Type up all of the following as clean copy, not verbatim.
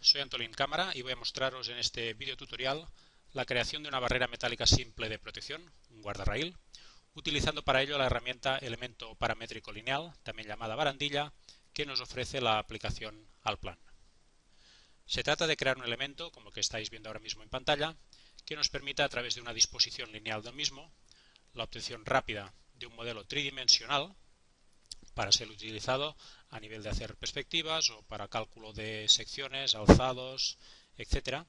Soy Antolín Cámara y voy a mostraros en este video tutorial la creación de una barrera metálica simple de protección, un guardarraíl, utilizando para ello la herramienta elemento paramétrico lineal, también llamada barandilla, que nos ofrece la aplicación Allplan. Se trata de crear un elemento, como el que estáis viendo ahora mismo en pantalla, que nos permita a través de una disposición lineal del mismo, la obtención rápida de un modelo tridimensional para ser utilizado a nivel de hacer perspectivas o para cálculo de secciones, alzados, etc.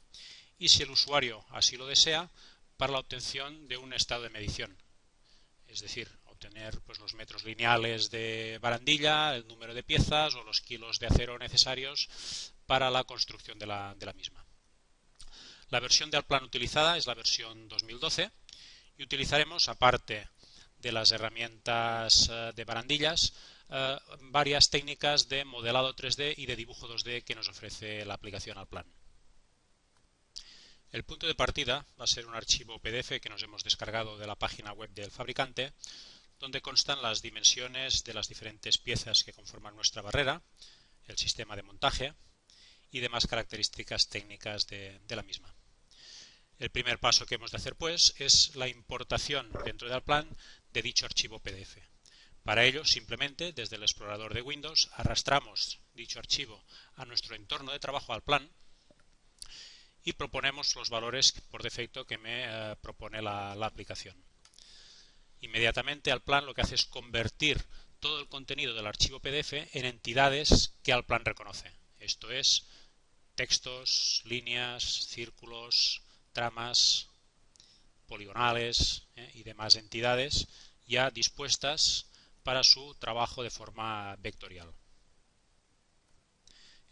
Y si el usuario así lo desea, para la obtención de un estado de medición, es decir, obtener pues, los metros lineales de barandilla, el número de piezas o los kilos de acero necesarios para la construcción de la misma. La versión de Allplan utilizada es la versión 2012 y utilizaremos, aparte de las herramientas de barandillas, varias técnicas de modelado 3D y de dibujo 2D que nos ofrece la aplicación Allplan. El punto de partida va a ser un archivo PDF que nos hemos descargado de la página web del fabricante, donde constan las dimensiones de las diferentes piezas que conforman nuestra barrera, el sistema de montaje y demás características técnicas de la misma. El primer paso que hemos de hacer, pues, es la importación dentro de Allplan de dicho archivo PDF. Para ello, simplemente, desde el explorador de Windows, arrastramos dicho archivo a nuestro entorno de trabajo Allplan y proponemos los valores por defecto que me propone la aplicación. Inmediatamente Allplan lo que hace es convertir todo el contenido del archivo PDF en entidades que Allplan reconoce. Esto es, textos, líneas, círculos, tramas, poligonales y demás entidades ya dispuestas para su trabajo de forma vectorial.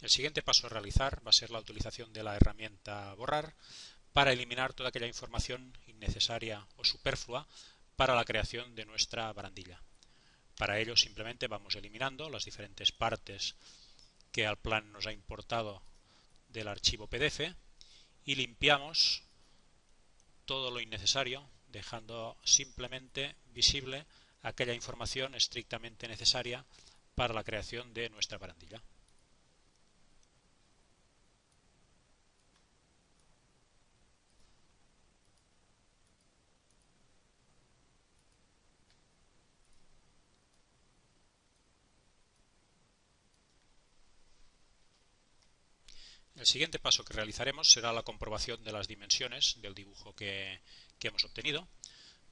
El siguiente paso a realizar va a ser la utilización de la herramienta borrar para eliminar toda aquella información innecesaria o superflua para la creación de nuestra barandilla. Para ello simplemente vamos eliminando las diferentes partes que Allplan nos ha importado del archivo PDF y limpiamos todo lo innecesario, dejando simplemente visible aquella información estrictamente necesaria para la creación de nuestra barandilla. El siguiente paso que realizaremos será la comprobación de las dimensiones del dibujo que hemos obtenido.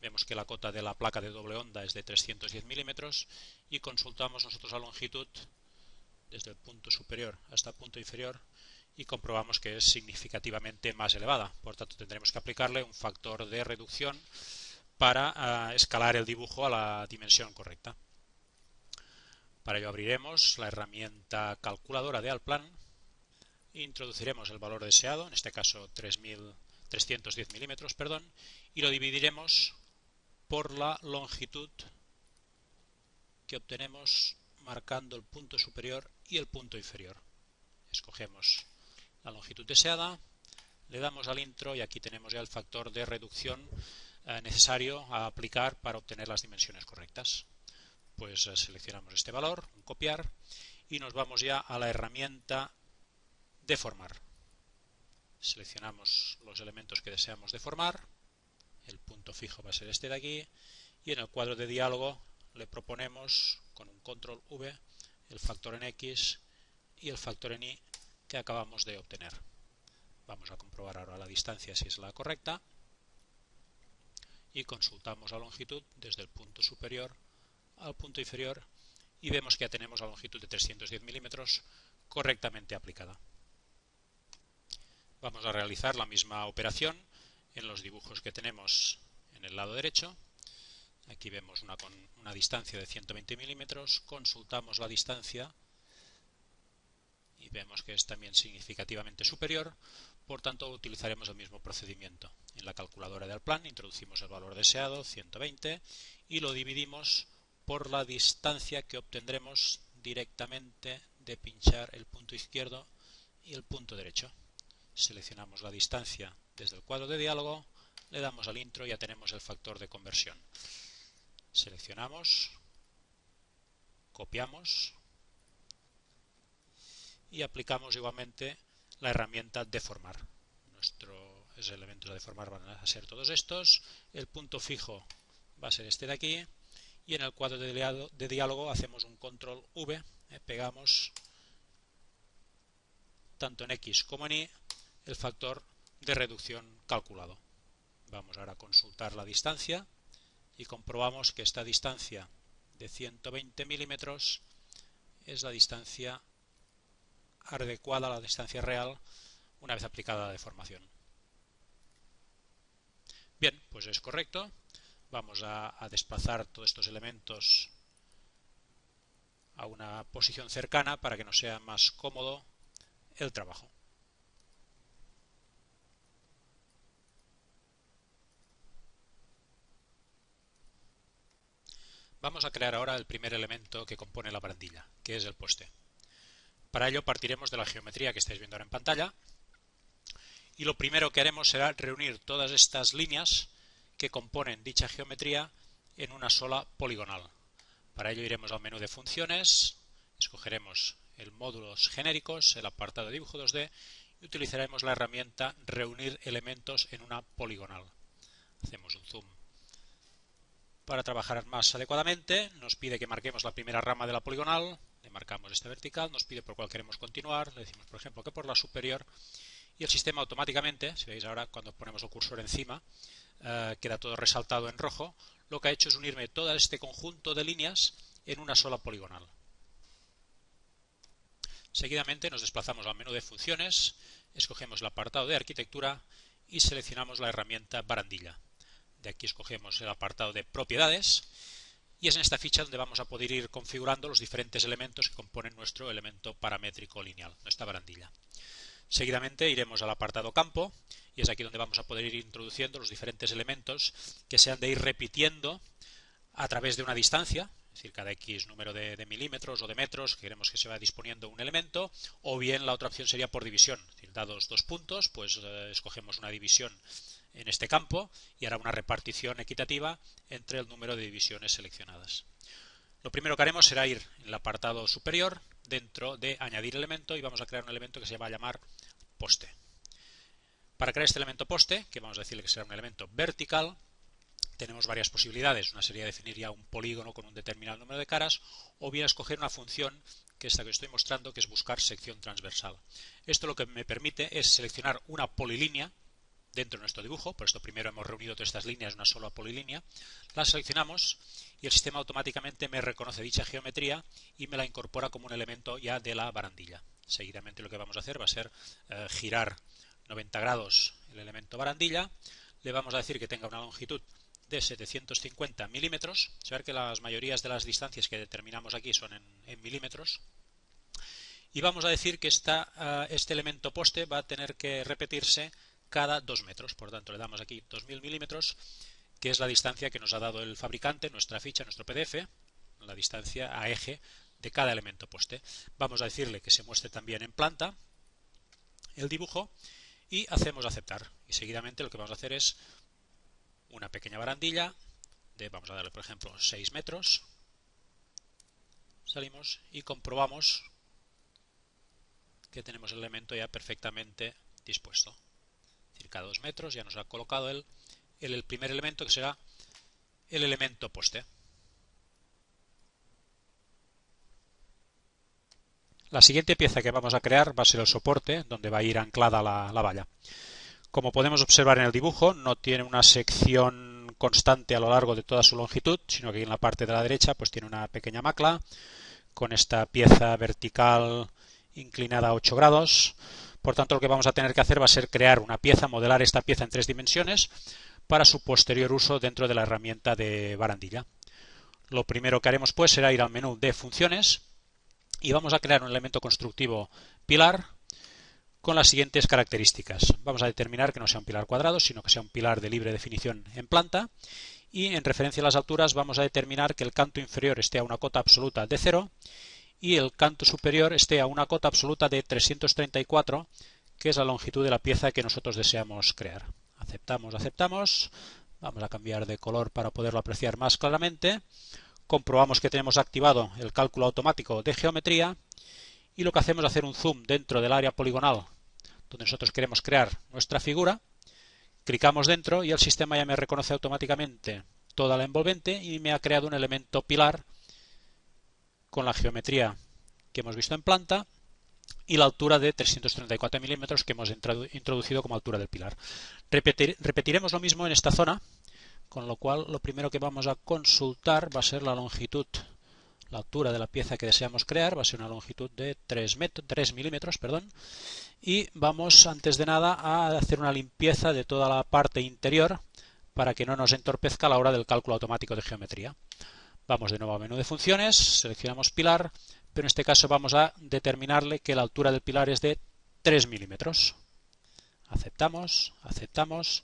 Vemos que la cota de la placa de doble onda es de 310 milímetros y consultamos nosotros la longitud desde el punto superior hasta el punto inferior y comprobamos que es significativamente más elevada. Por tanto, tendremos que aplicarle un factor de reducción para escalar el dibujo a la dimensión correcta. Para ello abriremos la herramienta calculadora de Allplan, introduciremos el valor deseado, en este caso 310 milímetros, y lo dividiremos por la longitud que obtenemos marcando el punto superior y el punto inferior. Escogemos la longitud deseada, le damos al intro y aquí tenemos ya el factor de reducción necesario a aplicar para obtener las dimensiones correctas. Pues seleccionamos este valor, copiar, y nos vamos ya a la herramienta deformar. Seleccionamos los elementos que deseamos deformar, el punto fijo va a ser este de aquí, y en el cuadro de diálogo le proponemos con un control V el factor en X y el factor en Y que acabamos de obtener. Vamos a comprobar ahora la distancia si es la correcta y consultamos la longitud desde el punto superior al punto inferior y vemos que ya tenemos la longitud de 310 milímetros correctamente aplicada. Vamos a realizar la misma operación en los dibujos que tenemos en el lado derecho. Aquí vemos con una distancia de 120 milímetros, consultamos la distancia y vemos que es también significativamente superior, por tanto utilizaremos el mismo procedimiento. En la calculadora de Allplan introducimos el valor deseado, 120, y lo dividimos por la distancia que obtendremos directamente de pinchar el punto izquierdo y el punto derecho. Seleccionamos la distancia desde el cuadro de diálogo, le damos al intro y ya tenemos el factor de conversión. Seleccionamos, copiamos y aplicamos igualmente la herramienta deformar. Nuestros elementos a deformar van a ser todos estos. El punto fijo va a ser este de aquí. Y en el cuadro de diálogo hacemos un control V, pegamos tanto en X como en Y el factor de reducción calculado. Vamos ahora a consultar la distancia y comprobamos que esta distancia de 120 milímetros es la distancia adecuada, la distancia real, una vez aplicada la deformación. Bien, pues es correcto. Vamos a desplazar todos estos elementos a una posición cercana para que nos sea más cómodo el trabajo. Vamos a crear ahora el primer elemento que compone la barandilla, que es el poste. Para ello partiremos de la geometría que estáis viendo ahora en pantalla y lo primero que haremos será reunir todas estas líneas que componen dicha geometría en una sola poligonal. Para ello iremos al menú de funciones, escogeremos el módulos genéricos, el apartado de dibujo 2D y utilizaremos la herramienta reunir elementos en una poligonal. Hacemos un zoom para trabajar más adecuadamente, nos pide que marquemos la primera rama de la poligonal, le marcamos esta vertical, nos pide por cuál queremos continuar, le decimos por ejemplo que por la superior y el sistema automáticamente, si veis ahora cuando ponemos el cursor encima, queda todo resaltado en rojo. Lo que ha hecho es unirme todo este conjunto de líneas en una sola poligonal. Seguidamente nos desplazamos al menú de funciones, escogemos el apartado de arquitectura y seleccionamos la herramienta barandilla. De aquí escogemos el apartado de propiedades y es en esta ficha donde vamos a poder ir configurando los diferentes elementos que componen nuestro elemento paramétrico lineal, nuestra barandilla. Seguidamente iremos al apartado campo y es aquí donde vamos a poder ir introduciendo los diferentes elementos que se han de ir repitiendo a través de una distancia, es decir, cada X número de milímetros o de metros que queremos que se vaya disponiendo un elemento, o bien la otra opción sería por división, es decir, dados dos puntos, pues escogemos una división en este campo y hará una repartición equitativa entre el número de divisiones seleccionadas. Lo primero que haremos será ir en el apartado superior, dentro de añadir elemento, y vamos a crear un elemento que se va a llamar poste. Para crear este elemento poste, que vamos a decirle que será un elemento vertical, tenemos varias posibilidades. Una sería definir ya un polígono con un determinado número de caras, o bien escoger una función, que es esta que estoy mostrando, que es buscar sección transversal. Esto lo que me permite es seleccionar una polilínea dentro de nuestro dibujo, por esto primero hemos reunido todas estas líneas en una sola polilínea, las seleccionamos y el sistema automáticamente me reconoce dicha geometría y me la incorpora como un elemento ya de la barandilla. Seguidamente lo que vamos a hacer va a ser girar 90 grados el elemento barandilla, le vamos a decir que tenga una longitud de 750 milímetros, saber que las mayorías de las distancias que determinamos aquí son en milímetros, y vamos a decir que este elemento poste va a tener que repetirse cada 2 metros, por tanto le damos aquí 2000 milímetros, que es la distancia que nos ha dado el fabricante, nuestra ficha, nuestro PDF, la distancia a eje de cada elemento poste. Vamos a decirle que se muestre también en planta el dibujo y hacemos aceptar. Y seguidamente lo que vamos a hacer es una pequeña barandilla vamos a darle por ejemplo 6 metros, salimos y comprobamos que tenemos el elemento ya perfectamente dispuesto. Cada 2 metros ya nos ha colocado el primer elemento, que será el elemento poste. La siguiente pieza que vamos a crear va a ser el soporte, donde va a ir anclada la valla. Como podemos observar en el dibujo, no tiene una sección constante a lo largo de toda su longitud, sino que en la parte de la derecha pues tiene una pequeña macla con esta pieza vertical inclinada a 8 grados. Por tanto, lo que vamos a tener que hacer va a ser crear una pieza, modelar esta pieza en 3 dimensiones para su posterior uso dentro de la herramienta de barandilla. Lo primero que haremos pues será ir al menú de funciones y vamos a crear un elemento constructivo pilar con las siguientes características. Vamos a determinar que no sea un pilar cuadrado, sino que sea un pilar de libre definición en planta, y en referencia a las alturas vamos a determinar que el canto inferior esté a una cota absoluta de 0 y el canto superior esté a una cota absoluta de 334, que es la longitud de la pieza que nosotros deseamos crear. Aceptamos, aceptamos. Vamos a cambiar de color para poderlo apreciar más claramente. Comprobamos que tenemos activado el cálculo automático de geometría y lo que hacemos es hacer un zoom dentro del área poligonal donde nosotros queremos crear nuestra figura, clicamos dentro y el sistema ya me reconoce automáticamente toda la envolvente y me ha creado un elemento pilar con la geometría que hemos visto en planta y la altura de 334 milímetros que hemos introducido como altura del pilar. Repetiremos lo mismo en esta zona, con lo cual lo primero que vamos a consultar va a ser la longitud, la altura de la pieza que deseamos crear, va a ser una longitud de 3 milímetros, y vamos antes de nada a hacer una limpieza de toda la parte interior para que no nos entorpezca a la hora del cálculo automático de geometría. Vamos de nuevo a menú de funciones, seleccionamos pilar, pero en este caso vamos a determinarle que la altura del pilar es de 3 milímetros. Aceptamos, aceptamos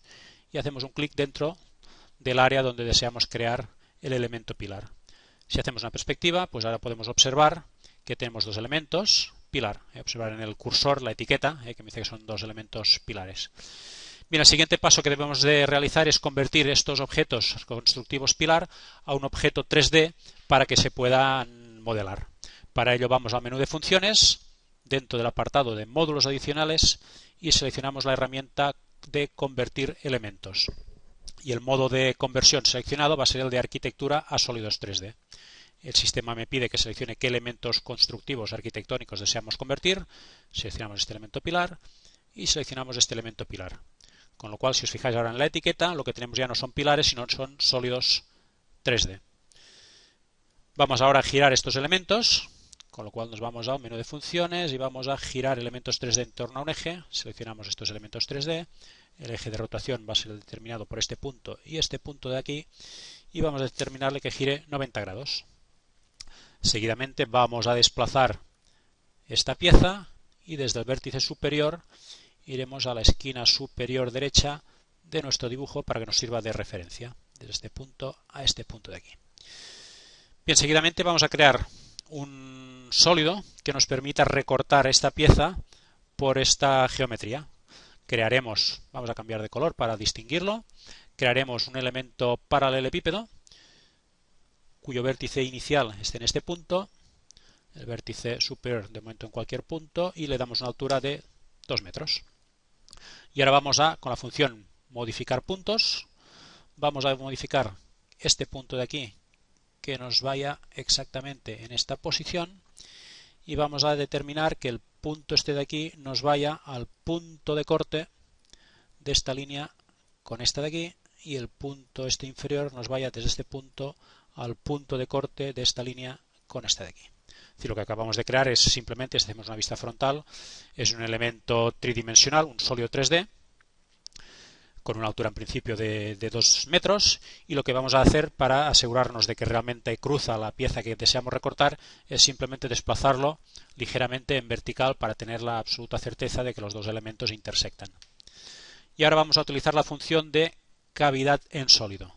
y hacemos un clic dentro del área donde deseamos crear el elemento pilar. Si hacemos una perspectiva, pues ahora podemos observar que tenemos dos elementos pilar. Observar en el cursor la etiqueta que me dice que son dos elementos pilares. Bien, el siguiente paso que debemos de realizar es convertir estos objetos constructivos pilar a un objeto 3D para que se puedan modelar. Para ello vamos al menú de funciones, dentro del apartado de módulos adicionales y seleccionamos la herramienta de convertir elementos. Y el modo de conversión seleccionado va a ser el de arquitectura a sólidos 3D. El sistema me pide que seleccione qué elementos constructivos arquitectónicos deseamos convertir. Seleccionamos este elemento pilar y seleccionamos este elemento pilar. Con lo cual, si os fijáis ahora en la etiqueta, lo que tenemos ya no son pilares, sino son sólidos 3D. Vamos ahora a girar estos elementos, con lo cual nos vamos al menú de funciones y vamos a girar elementos 3D en torno a un eje. Seleccionamos estos elementos 3D. El eje de rotación va a ser determinado por este punto y este punto de aquí. Y vamos a determinarle que gire 90 grados. Seguidamente vamos a desplazar esta pieza y desde el vértice superior iremos a la esquina superior derecha de nuestro dibujo para que nos sirva de referencia, desde este punto a este punto de aquí. Bien, seguidamente vamos a crear un sólido que nos permita recortar esta pieza por esta geometría. Vamos a cambiar de color para distinguirlo, crearemos un elemento paralelepípedo cuyo vértice inicial esté en este punto, el vértice superior de momento en cualquier punto y le damos una altura de 2 metros. Y ahora vamos con la función modificar puntos, vamos a modificar este punto de aquí que nos vaya exactamente en esta posición y vamos a determinar que el punto este de aquí nos vaya al punto de corte de esta línea con esta de aquí y el punto este inferior nos vaya desde este punto al punto de corte de esta línea con esta de aquí. Es decir, lo que acabamos de crear es simplemente, si hacemos una vista frontal, es un elemento tridimensional, un sólido 3D, con una altura en principio de 2 metros, y lo que vamos a hacer para asegurarnos de que realmente cruza la pieza que deseamos recortar es simplemente desplazarlo ligeramente en vertical para tener la absoluta certeza de que los dos elementos intersectan. Y ahora vamos a utilizar la función de cavidad en sólido,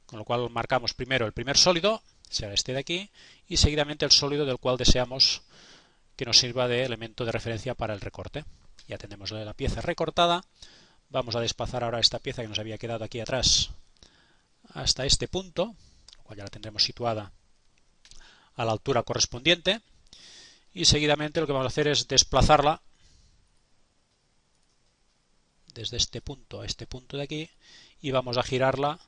con lo cual marcamos primero el primer sólido, será este de aquí, y seguidamente el sólido del cual deseamos que nos sirva de elemento de referencia para el recorte. Ya tenemos la pieza recortada. Vamos a desplazar ahora esta pieza que nos había quedado aquí atrás hasta este punto, lo cual ya la tendremos situada a la altura correspondiente, y seguidamente lo que vamos a hacer es desplazarla desde este punto a este punto de aquí y vamos a girarla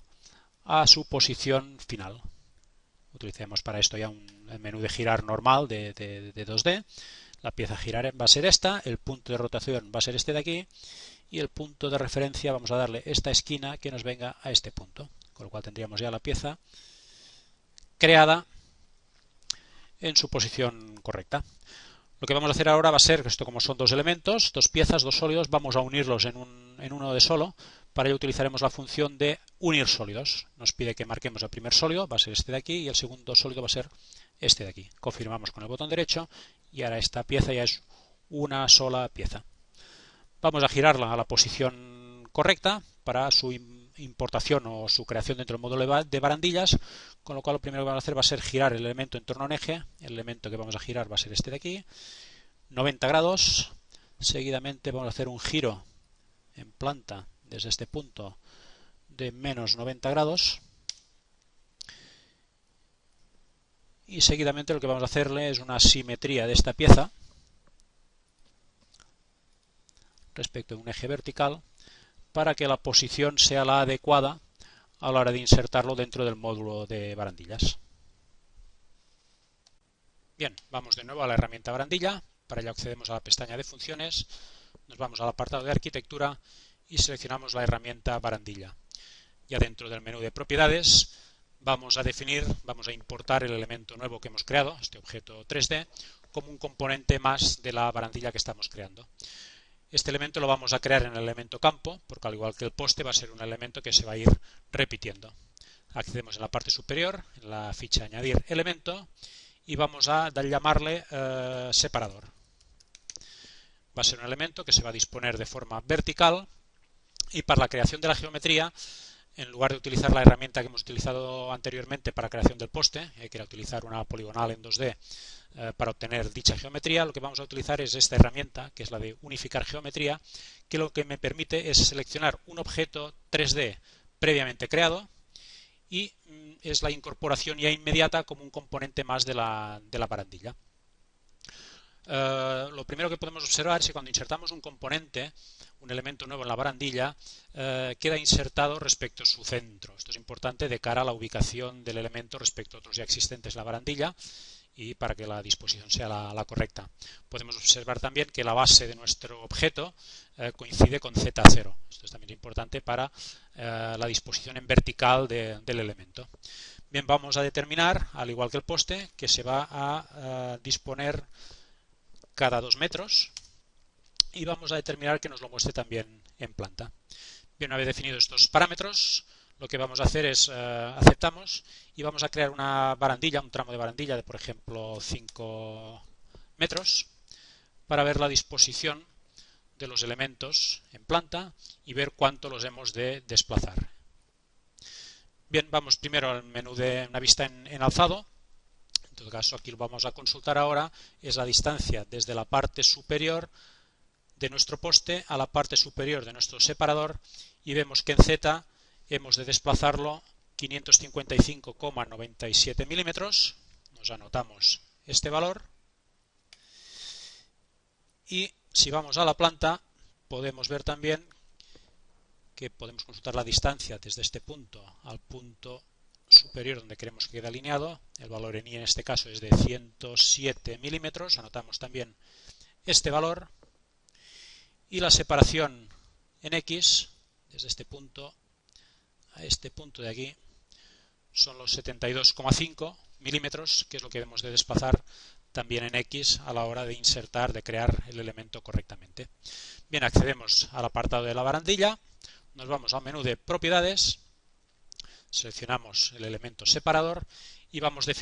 a su posición final. Utilicemos para esto ya el menú de girar normal de 2D. La pieza a girar va a ser esta, el punto de rotación va a ser este de aquí y el punto de referencia vamos a darle esta esquina que nos venga a este punto, con lo cual tendríamos ya la pieza creada en su posición correcta. Lo que vamos a hacer ahora va a ser, esto como son dos elementos, dos piezas, dos sólidos, vamos a unirlos en uno de solo. Para ello utilizaremos la función de unir sólidos. Nos pide que marquemos el primer sólido, va a ser este de aquí, y el segundo sólido va a ser este de aquí. Confirmamos con el botón derecho y ahora esta pieza ya es una sola pieza. Vamos a girarla a la posición correcta para su importación o su creación dentro del módulo de barandillas, con lo cual lo primero que vamos a hacer va a ser girar el elemento en torno a un eje. El elemento que vamos a girar va a ser este de aquí, 90 grados. Seguidamente vamos a hacer un giro en planta desde este punto de menos 90 grados. Y seguidamente lo que vamos a hacerle es una simetría de esta pieza. respecto a un eje vertical para que la posición sea la adecuada a la hora de insertarlo dentro del módulo de barandillas. Bien, vamos de nuevo a la herramienta barandilla. Para ello accedemos a la pestaña de funciones, nos vamos al apartado de arquitectura y seleccionamos la herramienta barandilla. Ya dentro del menú de propiedades vamos a importar el elemento nuevo que hemos creado, este objeto 3D, como un componente más de la barandilla que estamos creando. Este elemento lo vamos a crear en el elemento campo, porque al igual que el poste va a ser un elemento que se va a ir repitiendo. Accedemos en la parte superior, en la ficha añadir elemento, y vamos a llamarle separador. Va a ser un elemento que se va a disponer de forma vertical y para la creación de la geometría, en lugar de utilizar la herramienta que hemos utilizado anteriormente para creación del poste, que era utilizar una poligonal en 2D para obtener dicha geometría, lo que vamos a utilizar es esta herramienta, que es la de unificar geometría, que lo que me permite es seleccionar un objeto 3D previamente creado y es la incorporación ya inmediata como un componente más de la barandilla. Lo primero que podemos observar es que cuando insertamos un componente, un elemento nuevo en la barandilla, queda insertado respecto a su centro. Esto es importante de cara a la ubicación del elemento respecto a otros ya existentes en la barandilla y para que la disposición sea la correcta. Podemos observar también que la base de nuestro objeto coincide con Z0. Esto es también importante para la disposición en vertical del elemento. Bien, vamos a determinar, al igual que el poste, que se va a disponer cada 2 metros y vamos a determinar que nos lo muestre también en planta. Bien, una vez definidos estos parámetros, lo que vamos a hacer es aceptamos y vamos a crear una barandilla, un tramo de barandilla de por ejemplo 5 metros para ver la disposición de los elementos en planta y ver cuánto los hemos de desplazar. Bien, vamos primero al menú de una vista en alzado. En todo caso, aquí lo vamos a consultar ahora, es la distancia desde la parte superior de nuestro poste a la parte superior de nuestro separador y vemos que en Z hemos de desplazarlo 555,97 milímetros. Nos anotamos este valor y si vamos a la planta podemos ver también que podemos consultar la distancia desde este punto al punto superior donde queremos que quede alineado. El valor en I en este caso es de 107 milímetros. Anotamos también este valor y la separación en X desde este punto a este punto de aquí son los 72,5 milímetros, que es lo que debemos de desplazar también en X a la hora de insertar, de crear el elemento correctamente. Bien, accedemos al apartado de la barandilla, nos vamos al menú de propiedades, seleccionamos el elemento separador y vamos a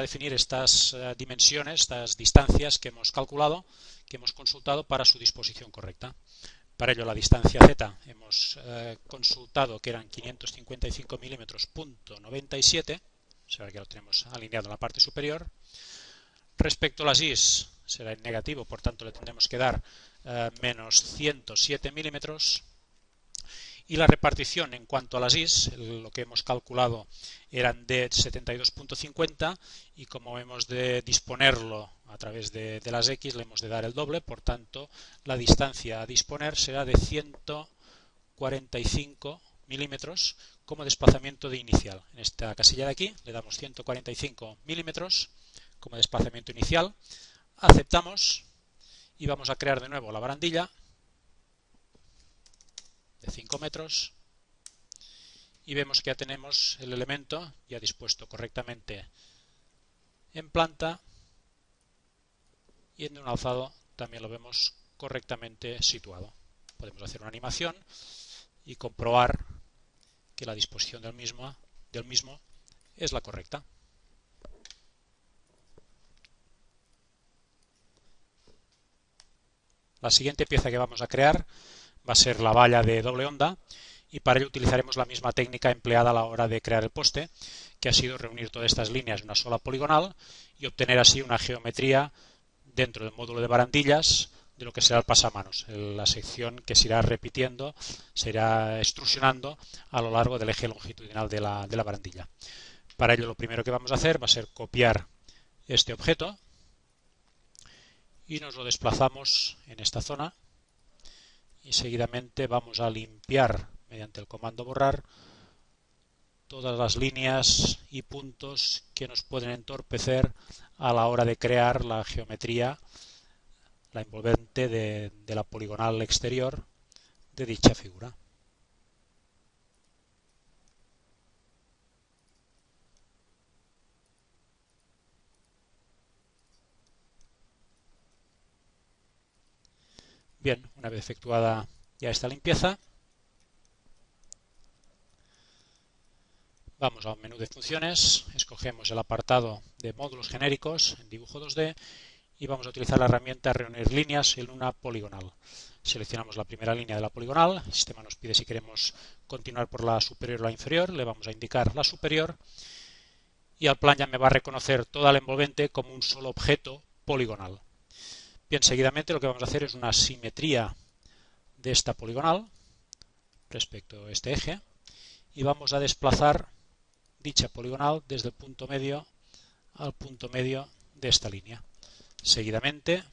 definir estas dimensiones, estas distancias que hemos calculado, que hemos consultado para su disposición correcta. Para ello la distancia Z hemos consultado que eran 555 milímetros punto 97, o sea que lo tenemos alineado en la parte superior. Respecto a las Is será en negativo, por tanto le tendremos que dar menos 107 milímetros. Y la repartición en cuanto a las Is, lo que hemos calculado eran de 72,50 y como hemos de disponerlo a través de las X le hemos de dar el doble, por tanto la distancia a disponer será de 145 milímetros como desplazamiento de inicial. En esta casilla de aquí le damos 145 milímetros como desplazamiento inicial, aceptamos y vamos a crear de nuevo la barandilla de 5 metros y vemos que ya tenemos el elemento ya dispuesto correctamente en planta y en un alzado también lo vemos correctamente situado. Podemos hacer una animación y comprobar que la disposición del mismo es la correcta. La siguiente pieza que vamos a crear va a ser la valla de doble onda y para ello utilizaremos la misma técnica empleada a la hora de crear el poste, que ha sido reunir todas estas líneas en una sola poligonal y obtener así una geometría dentro del módulo de barandillas de lo que será el pasamanos, la sección que se irá repitiendo, se irá extrusionando a lo largo del eje longitudinal de la barandilla. Para ello lo primero que vamos a hacer va a ser copiar este objeto y nos lo desplazamos en esta zona y seguidamente vamos a limpiar mediante el comando borrar todas las líneas y puntos que nos pueden entorpecer a la hora de crear la geometría, la envolvente de la poligonal exterior de dicha figura. Bien, una vez efectuada ya esta limpieza, vamos a un menú de funciones, escogemos el apartado de módulos genéricos en dibujo 2D y vamos a utilizar la herramienta reunir líneas en una poligonal. Seleccionamos la primera línea de la poligonal, el sistema nos pide si queremos continuar por la superior o la inferior, le vamos a indicar la superior y al plan ya me va a reconocer toda la envolvente como un solo objeto poligonal. Bien, seguidamente lo que vamos a hacer es una simetría de esta poligonal respecto a este eje y vamos a desplazar dicha poligonal desde el punto medio al punto medio de esta línea. Seguidamente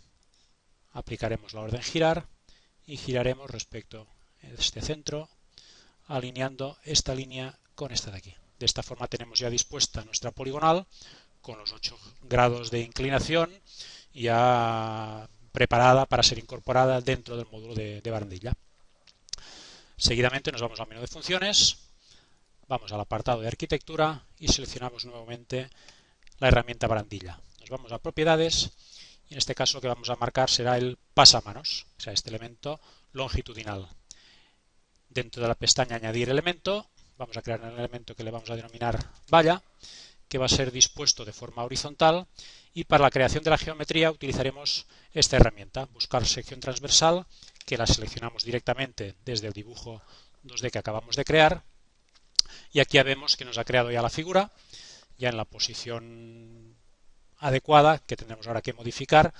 aplicaremos la orden girar y giraremos respecto a este centro, alineando esta línea con esta de aquí. De esta forma tenemos ya dispuesta nuestra poligonal con los 8 grados de inclinación ya preparada para ser incorporada dentro del módulo de barandilla. Seguidamente nos vamos al menú de funciones, vamos al apartado de arquitectura y seleccionamos nuevamente la herramienta barandilla. Nos vamos a propiedades y en este caso lo que vamos a marcar será el pasamanos, o sea, este elemento longitudinal. Dentro de la pestaña añadir elemento, vamos a crear un elemento que le vamos a denominar valla, que va a ser dispuesto de forma horizontal y para la creación de la geometría utilizaremos esta herramienta, buscar sección transversal, que la seleccionamos directamente desde el dibujo 2D que acabamos de crear y aquí ya vemos que nos ha creado ya la figura, ya en la posición adecuada que tendremos ahora que modificar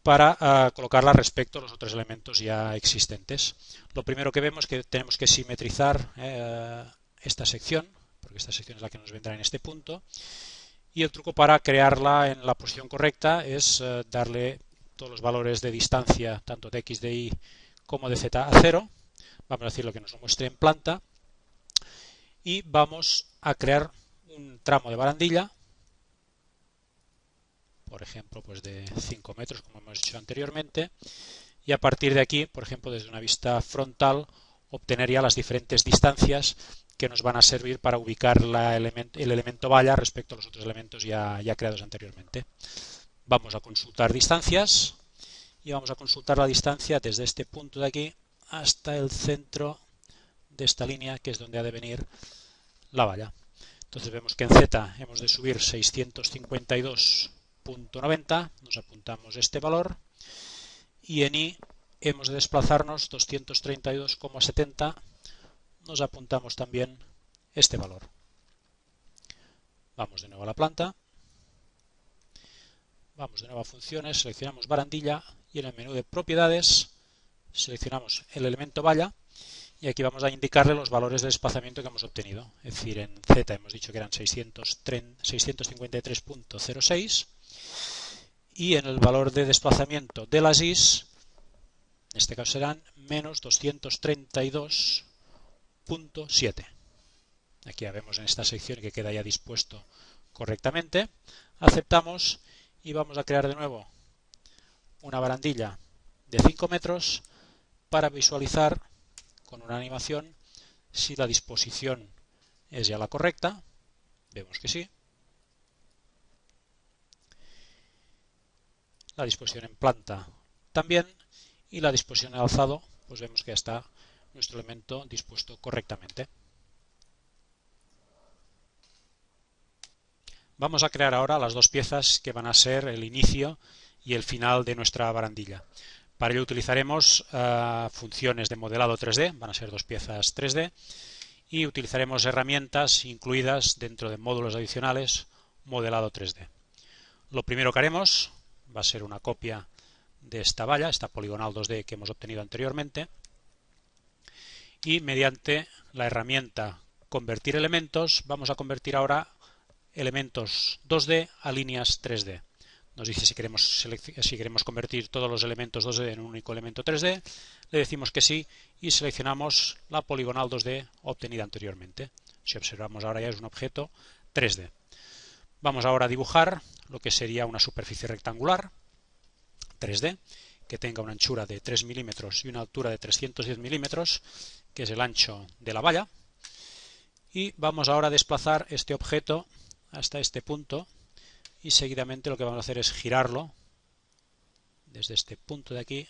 para colocarla respecto a los otros elementos ya existentes. Lo primero que vemos es que tenemos que simetrizar esta sección, porque esta sección es la que nos vendrá en este punto, y el truco para crearla en la posición correcta es darle todos los valores de distancia, tanto de x, de y como de z a 0, vamos a decir lo que nos lo muestre en planta, y vamos a crear un tramo de barandilla, por ejemplo, pues de 5 metros, como hemos hecho anteriormente, y a partir de aquí, por ejemplo, desde una vista frontal, obtener ya las diferentes distancias que nos van a servir para ubicar el elemento valla respecto a los otros elementos ya creados anteriormente. Vamos a consultar distancias y vamos a consultar la distancia desde este punto de aquí hasta el centro de esta línea, que es donde ha de venir la valla. Entonces vemos que en Z hemos de subir 652,90, nos apuntamos este valor, y en Y hemos de desplazarnos 232,70, nos apuntamos también este valor. Vamos de nuevo a la planta, vamos de nuevo a funciones, seleccionamos barandilla y en el menú de propiedades seleccionamos el elemento valla y aquí vamos a indicarle los valores de desplazamiento que hemos obtenido. Es decir, en Z hemos dicho que eran 653,06 y en el valor de desplazamiento de las Is, en este caso serán menos 232,7. Aquí ya vemos en esta sección que queda ya dispuesto correctamente. Aceptamos y vamos a crear de nuevo una barandilla de 5 metros para visualizar con una animación si la disposición es ya la correcta. Vemos que sí. La disposición en planta también y la disposición en alzado, pues vemos que ya está nuestro elemento dispuesto correctamente. Vamos a crear ahora las dos piezas que van a ser el inicio y el final de nuestra barandilla. Para ello utilizaremos funciones de modelado 3D, van a ser dos piezas 3D, y utilizaremos herramientas incluidas dentro de módulos adicionales modelado 3D. Lo primero que haremos va a ser una copia de esta valla, esta poligonal 2D que hemos obtenido anteriormente, y mediante la herramienta convertir elementos vamos a convertir ahora elementos 2D a líneas 3D. nos dice si queremos convertir todos los elementos 2D en un único elemento 3D, le decimos que sí y seleccionamos la poligonal 2D obtenida anteriormente. Si observamos ahora ya es un objeto 3D. Vamos ahora a dibujar lo que sería una superficie rectangular 3D que tenga una anchura de 3 milímetros y una altura de 310 milímetros, que es el ancho de la valla. Y vamos ahora a desplazar este objeto hasta este punto y seguidamente lo que vamos a hacer es girarlo desde este punto de aquí,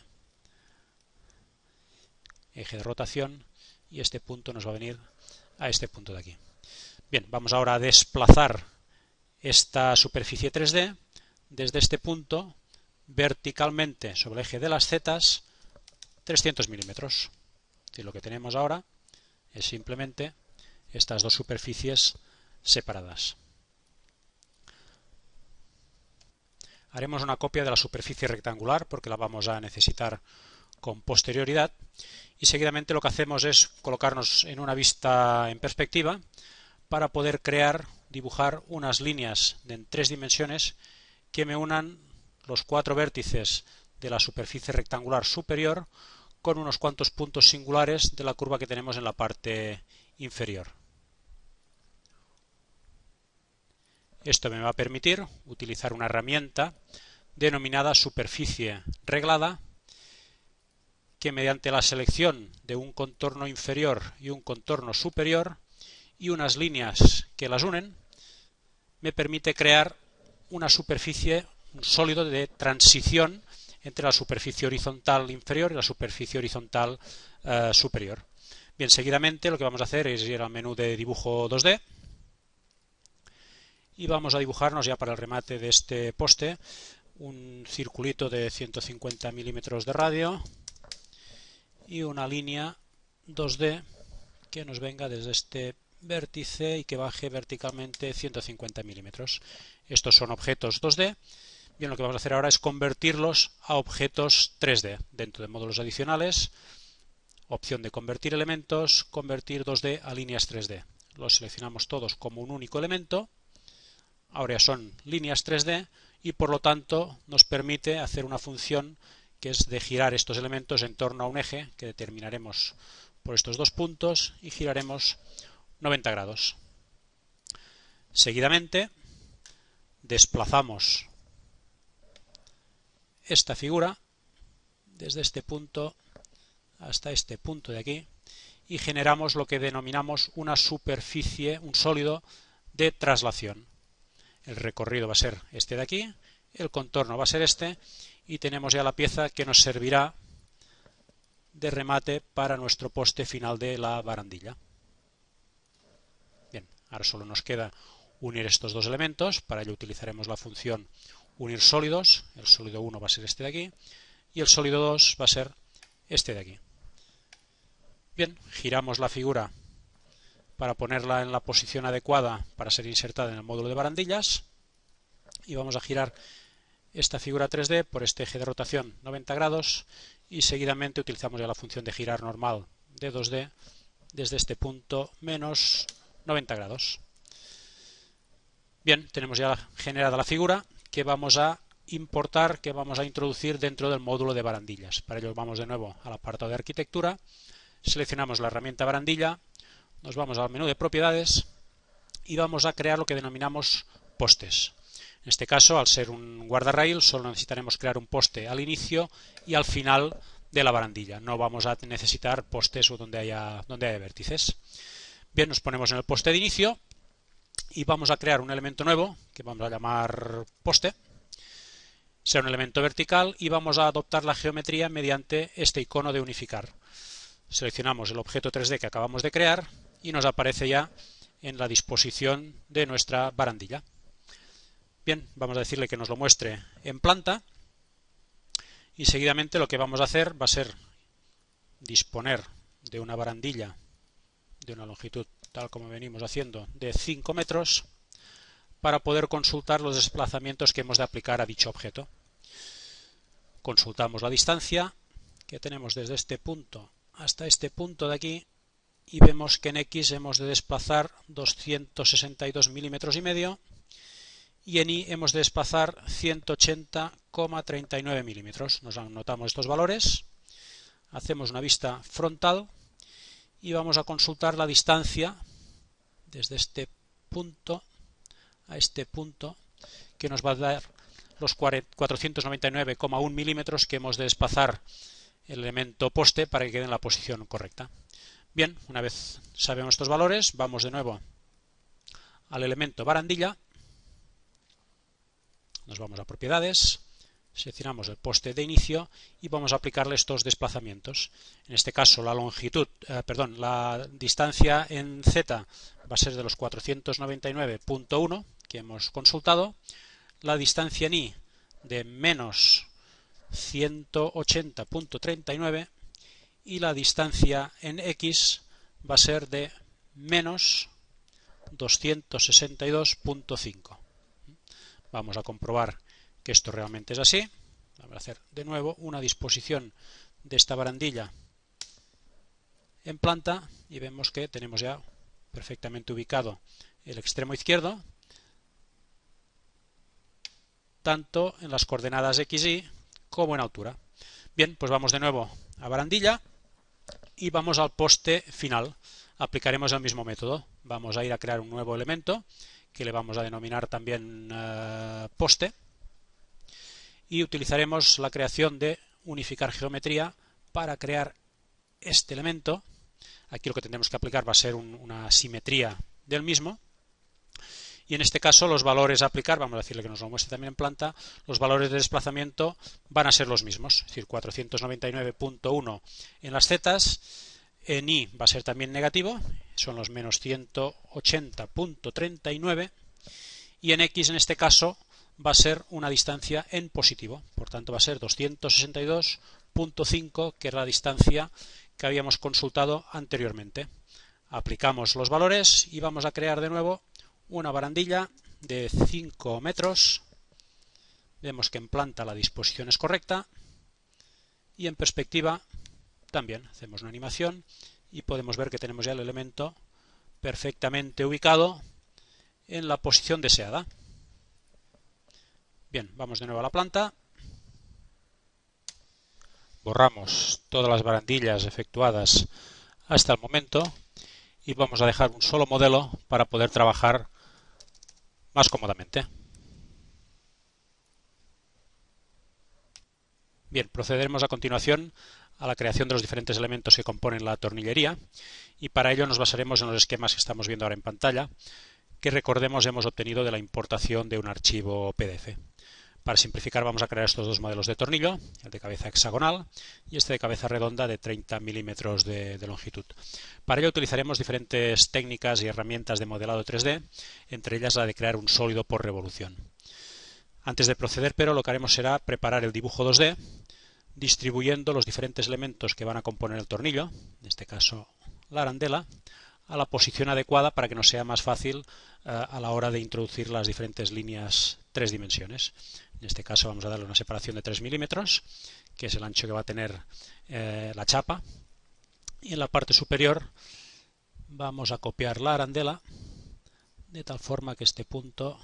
eje de rotación, y este punto nos va a venir a este punto de aquí. Bien, vamos ahora a desplazar esta superficie 3D desde este punto verticalmente sobre el eje de las zetas 300 milímetros. Y lo que tenemos ahora es simplemente estas dos superficies separadas. Haremos una copia de la superficie rectangular porque la vamos a necesitar con posterioridad y seguidamente lo que hacemos es colocarnos en una vista en perspectiva para poder dibujar unas líneas en 3 dimensiones que me unan los 4 vértices de la superficie rectangular superior con unos cuantos puntos singulares de la curva que tenemos en la parte inferior. Esto me va a permitir utilizar una herramienta denominada superficie reglada, que mediante la selección de un contorno inferior y un contorno superior y unas líneas que las unen, me permite crear una superficie, un sólido de transición entre la superficie horizontal inferior y la superficie horizontal superior. Bien, seguidamente lo que vamos a hacer es ir al menú de dibujo 2D y vamos a dibujarnos ya para el remate de este poste un circulito de 150 milímetros de radio y una línea 2D que nos venga desde este vértice y que baje verticalmente 150 milímetros. Estos son objetos 2D. Bien, lo que vamos a hacer ahora es convertirlos a objetos 3D. Dentro de módulos adicionales, opción de convertir elementos, convertir 2D a líneas 3D. Los seleccionamos todos como un único elemento. Ahora ya son líneas 3D y por lo tanto nos permite hacer una función que es de girar estos elementos en torno a un eje que determinaremos por estos dos puntos y giraremos 90 grados. Seguidamente desplazamos esta figura desde este punto hasta este punto de aquí y generamos lo que denominamos una superficie, un sólido de traslación. El recorrido va a ser este de aquí, el contorno va a ser este y tenemos ya la pieza que nos servirá de remate para nuestro poste final de la barandilla. Bien, ahora solo nos queda unir estos dos elementos. Para ello utilizaremos la función unir sólidos. El sólido 1 va a ser este de aquí y el sólido 2 va a ser este de aquí. Bien, giramos la figura para ponerla en la posición adecuada para ser insertada en el módulo de barandillas y vamos a girar esta figura 3D por este eje de rotación 90 grados y seguidamente utilizamos ya la función de girar normal de 2D desde este punto menos 90 grados. Bien, tenemos ya generada la figura que vamos a importar, que vamos a introducir dentro del módulo de barandillas. Para ello vamos de nuevo al apartado de arquitectura, seleccionamos la herramienta barandilla, nos vamos al menú de propiedades y vamos a crear lo que denominamos postes. En este caso, al ser un guardarraíl, solo necesitaremos crear un poste al inicio y al final de la barandilla. No vamos a necesitar postes donde haya vértices. Bien, nos ponemos en el poste de inicio y vamos a crear un elemento nuevo que vamos a llamar poste. Será un elemento vertical y vamos a adoptar la geometría mediante este icono de unificar. Seleccionamos el objeto 3D que acabamos de crear y nos aparece ya en la disposición de nuestra barandilla. Bien, vamos a decirle que nos lo muestre en planta y seguidamente lo que vamos a hacer va a ser disponer de una barandilla de una longitud tal como venimos haciendo de 5 metros para poder consultar los desplazamientos que hemos de aplicar a dicho objeto. Consultamos la distancia que tenemos desde este punto hasta este punto de aquí y vemos que en X hemos de desplazar 262 milímetros y medio y en Y hemos de desplazar 180,39 milímetros. Nos anotamos estos valores, hacemos una vista frontal y vamos a consultar la distancia desde este punto a este punto, que nos va a dar los 499,1 milímetros que hemos de desplazar el elemento poste para que quede en la posición correcta. Bien, una vez sabemos estos valores, vamos de nuevo al elemento barandilla, nos vamos a propiedades, seleccionamos el poste de inicio y vamos a aplicarle estos desplazamientos. En este caso la la distancia en Z va a ser de los 499,1 que hemos consultado, la distancia en Y de menos 180,39 y la distancia en X va a ser de menos 262,5. Vamos a comprobar que esto realmente es así. Vamos a hacer de nuevo una disposición de esta barandilla en planta y vemos que tenemos ya perfectamente ubicado el extremo izquierdo, tanto en las coordenadas X y como en altura. Bien, pues vamos de nuevo a barandilla y vamos al poste final. Aplicaremos el mismo método. Vamos a ir a crear un nuevo elemento que le vamos a denominar también poste y utilizaremos la creación de unificar geometría para crear este elemento. Aquí lo que tendremos que aplicar va a ser una simetría del mismo. Y en este caso los valores a aplicar, vamos a decirle que nos lo muestre también en planta, los valores de desplazamiento van a ser los mismos, es decir, 499,1 en las zetas, en Y va a ser también negativo, son los menos 180,39 y en X en este caso va a ser una distancia en positivo, por tanto va a ser 262,5, que es la distancia que habíamos consultado anteriormente. Aplicamos los valores y vamos a crear de nuevo una barandilla de 5 metros. Vemos que en planta la disposición es correcta y en perspectiva también. Hacemos una animación y podemos ver que tenemos ya el elemento perfectamente ubicado en la posición deseada. Bien, vamos de nuevo a la planta. Borramos todas las barandillas efectuadas hasta el momento y vamos a dejar un solo modelo para poder trabajar más cómodamente. Bien, procederemos a continuación a la creación de los diferentes elementos que componen la tornillería y para ello nos basaremos en los esquemas que estamos viendo ahora en pantalla, que recordemos hemos obtenido de la importación de un archivo PDF. Para simplificar vamos a crear estos dos modelos de tornillo, el de cabeza hexagonal y este de cabeza redonda de 30 milímetros de longitud. Para ello utilizaremos diferentes técnicas y herramientas de modelado 3D, entre ellas la de crear un sólido por revolución. Antes de proceder, pero, lo que haremos será preparar el dibujo 2D, distribuyendo los diferentes elementos que van a componer el tornillo, en este caso la arandela, a la posición adecuada para que nos sea más fácil a la hora de introducir las diferentes líneas 3 dimensiones. En este caso vamos a darle una separación de 3 milímetros, que es el ancho que va a tener la chapa, y en la parte superior vamos a copiar la arandela de tal forma que este punto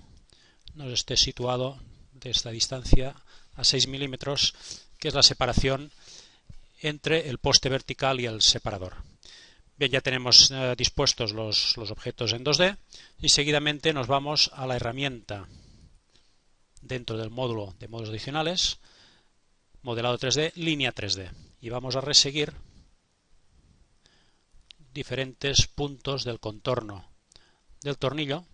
nos esté situado de esta distancia a 6 milímetros, que es la separación entre el poste vertical y el separador. Bien, ya tenemos dispuestos los objetos en 2D y seguidamente nos vamos a la herramienta dentro del módulo de módulos adicionales, modelado 3D, línea 3D, y vamos a reseguir diferentes puntos del contorno del tornillo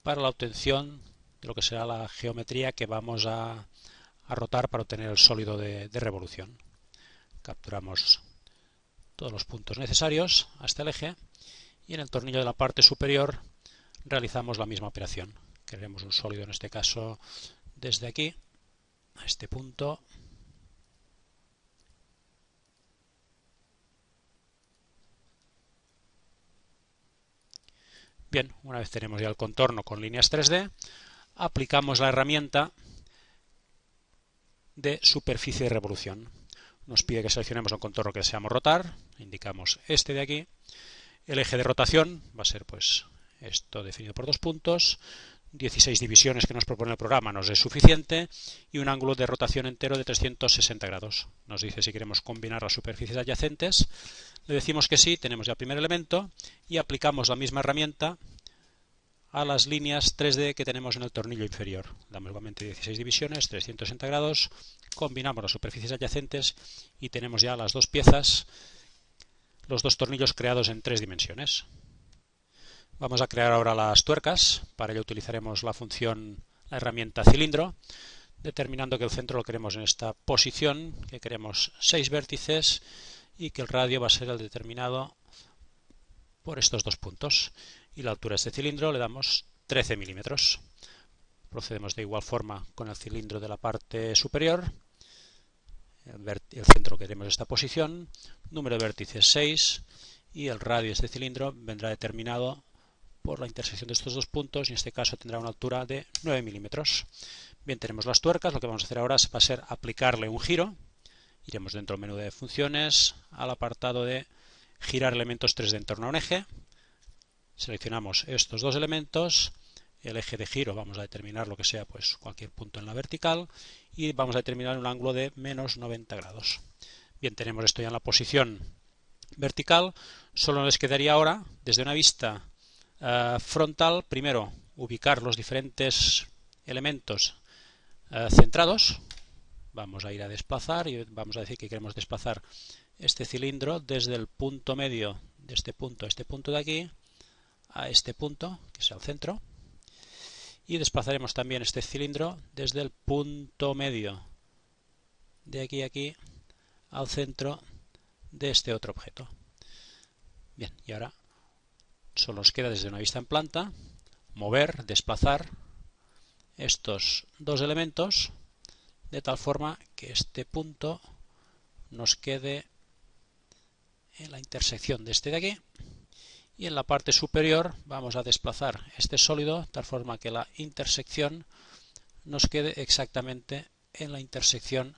para la obtención de lo que será la geometría que vamos a rotar para obtener el sólido de revolución. Capturamos todos los puntos necesarios hasta el eje y en el tornillo de la parte superior realizamos la misma operación. Queremos un sólido, en este caso desde aquí a este punto, bien, una vez tenemos ya el contorno con líneas 3D, aplicamos la herramienta de superficie de revolución. Nos pide que seleccionemos un contorno que deseamos rotar, indicamos este de aquí El eje de rotación va a ser pues esto definido por 2 puntos, 16 divisiones que nos propone el programa nos es suficiente y un ángulo de rotación entero de 360 grados. Nos dice si queremos combinar las superficies adyacentes. Le decimos que sí, tenemos ya el primer elemento y aplicamos la misma herramienta a las líneas 3D que tenemos en el tornillo inferior. Damos igualmente 16 divisiones, 360 grados, combinamos las superficies adyacentes y tenemos ya las dos piezas, los dos tornillos creados en 3 dimensiones. Vamos a crear ahora las tuercas. Para ello utilizaremos la herramienta cilindro, determinando que el centro lo queremos en esta posición, que queremos 6 vértices y que el radio va a ser el determinado por estos 2 puntos. Y la altura de este cilindro le damos 13 milímetros. Procedemos de igual forma con el cilindro de la parte superior. El centro que queremos en esta posición, número de vértices 6 y el radio de este cilindro vendrá determinado por la intersección de estos 2 puntos y en este caso tendrá una altura de 9 milímetros. Bien, tenemos las tuercas. Lo que vamos a hacer ahora va a ser aplicarle un giro. Iremos dentro del menú de funciones al apartado de girar elementos 3D en torno a un eje. Seleccionamos estos 2 elementos, el eje de giro vamos a determinar lo que sea, pues cualquier punto en la vertical y vamos a determinar un ángulo de menos 90 grados. Bien, tenemos esto ya en la posición vertical. Solo nos quedaría ahora, desde una vista frontal, primero ubicar los diferentes elementos centrados. Vamos a ir a desplazar y vamos a decir que queremos desplazar este cilindro desde el punto medio de este punto a este punto de aquí, a este punto, que es el centro, y desplazaremos también este cilindro desde el punto medio de aquí a aquí al centro de este otro objeto. Bien, y ahora solo nos queda desde una vista en planta mover, desplazar estos 2 elementos de tal forma que este punto nos quede en la intersección de este de aquí. Y en la parte superior vamos a desplazar este sólido de tal forma que la intersección nos quede exactamente en la intersección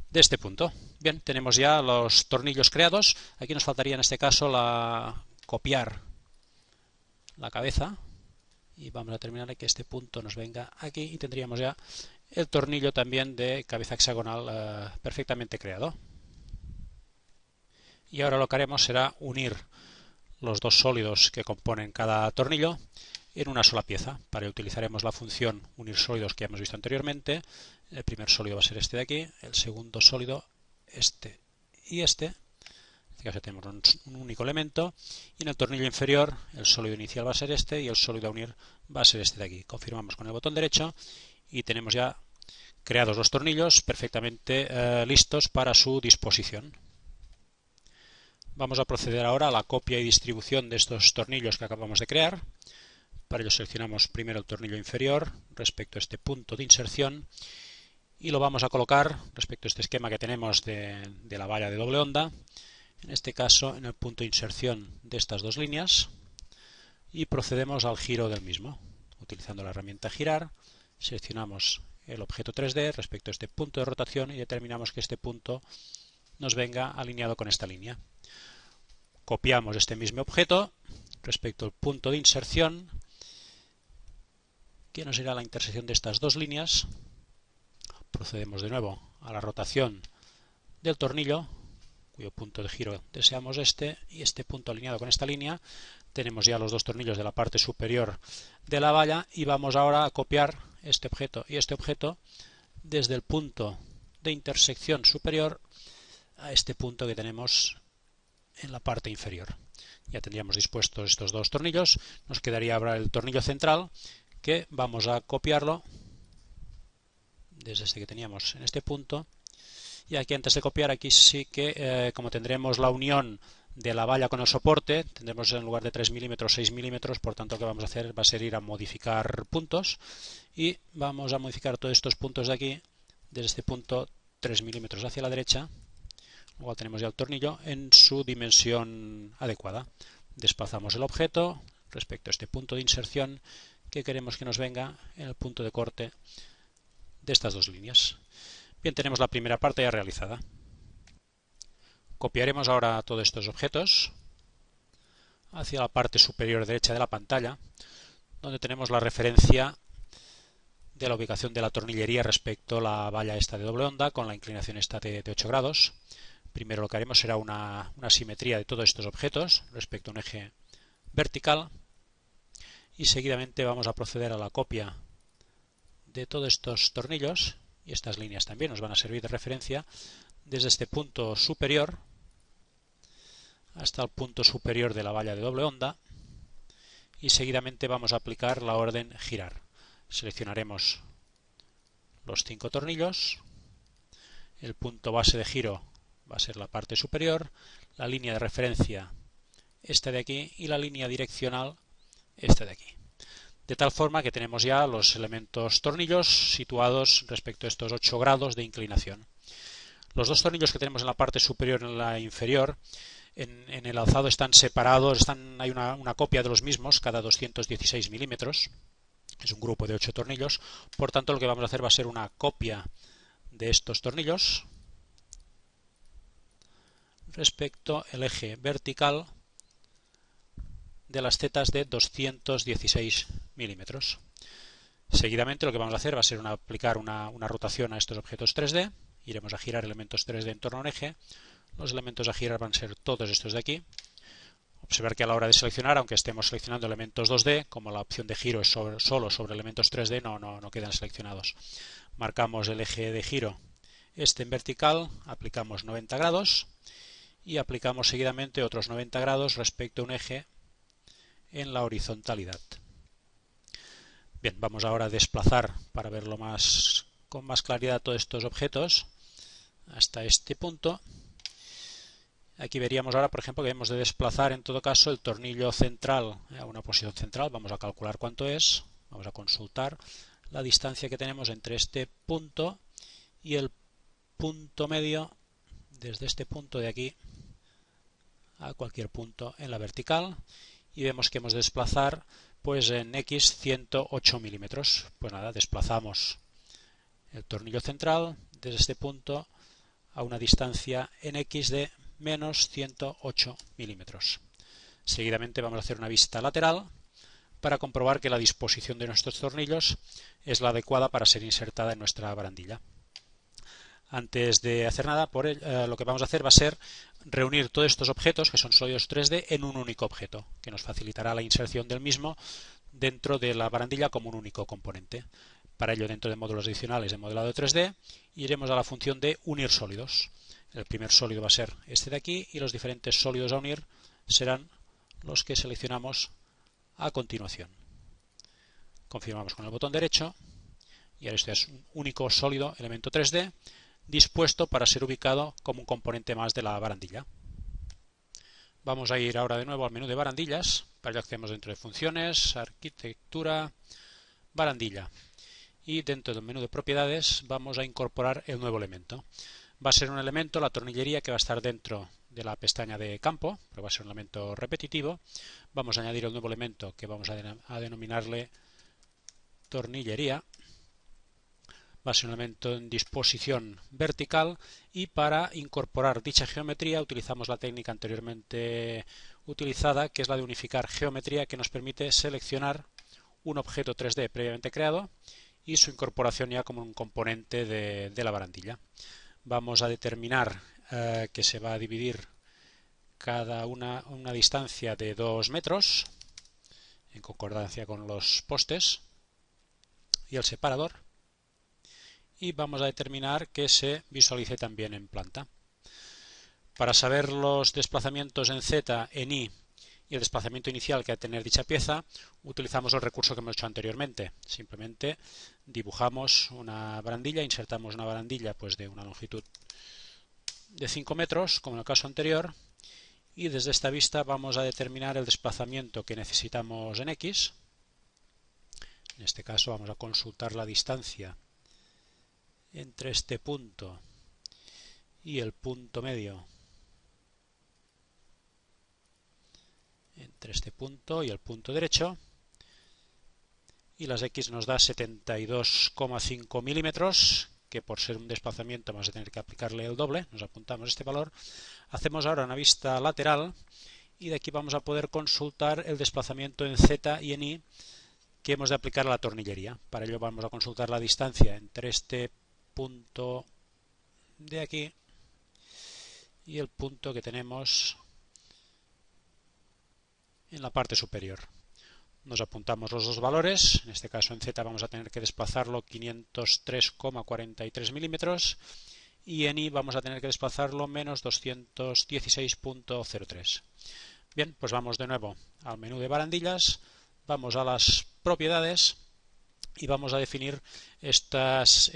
de este punto. Bien, tenemos ya los tornillos creados. Aquí nos faltaría en este caso copiar la cabeza y vamos a terminar de que este punto nos venga aquí y tendríamos ya el tornillo también de cabeza hexagonal perfectamente creado. Y ahora lo que haremos será unir los 2 sólidos que componen cada tornillo en una sola pieza. Para ello utilizaremos la función unir sólidos que ya hemos visto anteriormente. El primer sólido va a ser este de aquí, el segundo sólido este y este. En este caso tenemos un único elemento y en el tornillo inferior el sólido inicial va a ser este y el sólido a unir va a ser este de aquí. Confirmamos con el botón derecho y tenemos ya creados los tornillos perfectamente listos para su disposición. Vamos a proceder ahora a la copia y distribución de estos tornillos que acabamos de crear. Para ello seleccionamos primero el tornillo inferior respecto a este punto de inserción y lo vamos a colocar respecto a este esquema que tenemos de la valla de doble onda, en este caso en el punto de inserción de estas 2 líneas, y procedemos al giro del mismo. Utilizando la herramienta girar, seleccionamos el objeto 3D respecto a este punto de rotación y determinamos que este punto nos venga alineado con esta línea. Copiamos este mismo objeto respecto al punto de inserción, que nos irá a la intersección de estas 2 líneas. Procedemos de nuevo a la rotación del tornillo, cuyo punto de giro deseamos y este punto alineado con esta línea. Tenemos ya los 2 tornillos de la parte superior de la valla y vamos ahora a copiar este objeto y este objeto desde el punto de intersección superior a este punto que tenemos en la parte inferior. Ya tendríamos dispuestos estos 2 tornillos. Nos quedaría ahora el tornillo central, que vamos a copiarlo desde este que teníamos en este punto. Y aquí, antes de copiar, aquí sí que como tendremos la unión de la valla con el soporte, tendremos en lugar de 3 milímetros 6 milímetros, por tanto lo que vamos a hacer va a ser ir a modificar puntos y vamos a modificar todos estos puntos de aquí, desde este punto 3 milímetros hacia la derecha. Luego tenemos ya el tornillo en su dimensión adecuada. Desplazamos el objeto respecto a este punto de inserción que queremos que nos venga en el punto de corte de estas 2 líneas. Bien, tenemos la primera parte ya realizada. Copiaremos ahora todos estos objetos hacia la parte superior derecha de la pantalla, donde tenemos la referencia de la ubicación de la tornillería respecto a la valla esta de doble onda con la inclinación esta de 8 grados. Primero lo que haremos será una simetría de todos estos objetos respecto a un eje vertical y seguidamente vamos a proceder a la copia de todos estos tornillos, y estas líneas también nos van a servir de referencia desde este punto superior hasta el punto superior de la valla de doble onda, y seguidamente vamos a aplicar la orden girar. Seleccionaremos los 5 tornillos, el punto base de giro va a ser la parte superior, la línea de referencia esta de aquí y la línea direccional esta de aquí. De tal forma que tenemos ya los elementos tornillos situados respecto a estos 8 grados de inclinación. Los dos tornillos que tenemos en la parte superior y en la inferior, en el alzado están separados, hay una copia de los mismos cada 216 milímetros. Es un grupo de 8 tornillos, por tanto lo que vamos a hacer va a ser una copia de estos tornillos respecto al eje vertical de las zetas de 216 milímetros. Seguidamente lo que vamos a hacer va a ser aplicar una rotación a estos objetos 3D. Iremos a girar elementos 3D en torno a un eje. Los elementos a girar van a ser todos estos de aquí. Observar que a la hora de seleccionar, aunque estemos seleccionando elementos 2D, como la opción de giro es solo sobre elementos 3D, no quedan seleccionados. Marcamos el eje de giro este en vertical, aplicamos 90 grados y aplicamos seguidamente otros 90 grados respecto a un eje en la horizontalidad. Bien, vamos ahora a desplazar para verlo con más claridad todos estos objetos hasta este punto. Aquí veríamos ahora, por ejemplo, que hemos de desplazar en todo caso el tornillo central a una posición central. Vamos a calcular cuánto es. Vamos a consultar la distancia que tenemos entre este punto y el punto medio, desde este punto de aquí a cualquier punto en la vertical, y vemos que hemos de desplazar pues en X 108 milímetros. Pues nada, desplazamos el tornillo central desde este punto a una distancia en X de menos 108 milímetros. Seguidamente vamos a hacer una vista lateral para comprobar que la disposición de nuestros tornillos es la adecuada para ser insertada en nuestra barandilla. Antes de hacer nada, lo que vamos a hacer va a ser reunir todos estos objetos, que son sólidos 3D, en un único objeto, que nos facilitará la inserción del mismo dentro de la barandilla como un único componente. Para ello, dentro de módulos adicionales de modelado 3D, iremos a la función de unir sólidos. El primer sólido va a ser este de aquí y los diferentes sólidos a unir serán los que seleccionamos a continuación. Confirmamos con el botón derecho y ahora este es un único sólido elemento 3D dispuesto para ser ubicado como un componente más de la barandilla. Vamos a ir ahora de nuevo al menú de barandillas. Para ello accedemos dentro de funciones, arquitectura, barandilla. Y dentro del menú de propiedades vamos a incorporar el nuevo elemento. Va a ser un elemento, la tornillería, que va a estar dentro de la pestaña de campo, pero va a ser un elemento repetitivo. Vamos a añadir el nuevo elemento que vamos a denominarle tornillería. Va a ser un elemento en disposición vertical y para incorporar dicha geometría utilizamos la técnica anteriormente utilizada, que es la de unificar geometría, que nos permite seleccionar un objeto 3D previamente creado y su incorporación ya como un componente de la barandilla. Vamos a determinar que se va a dividir cada una distancia de 2 metros en concordancia con los postes y el separador, y vamos a determinar que se visualice también en planta. Para saber los desplazamientos en Z, en Y y el desplazamiento inicial que ha de tener dicha pieza, utilizamos el recurso que hemos hecho anteriormente. Simplemente dibujamos una barandilla, insertamos una barandilla pues de una longitud de 5 metros, como en el caso anterior, y desde esta vista vamos a determinar el desplazamiento que necesitamos en X. En este caso vamos a consultar la distancia entre este punto y el punto medio, entre este punto y el punto derecho, y las X nos da 72,5 milímetros, que por ser un desplazamiento vamos a tener que aplicarle el doble. Nos apuntamos este valor. Hacemos ahora una vista lateral y de aquí vamos a poder consultar el desplazamiento en Z y en Y que hemos de aplicar a la tornillería. Para ello vamos a consultar la distancia entre este punto de aquí y el punto que tenemos en la parte superior. Nos apuntamos los dos valores, en este caso en Z vamos a tener que desplazarlo 503,43 milímetros y en Y vamos a tener que desplazarlo menos 216,03. Bien, pues vamos de nuevo al menú de barandillas, vamos a las propiedades y vamos a definir estas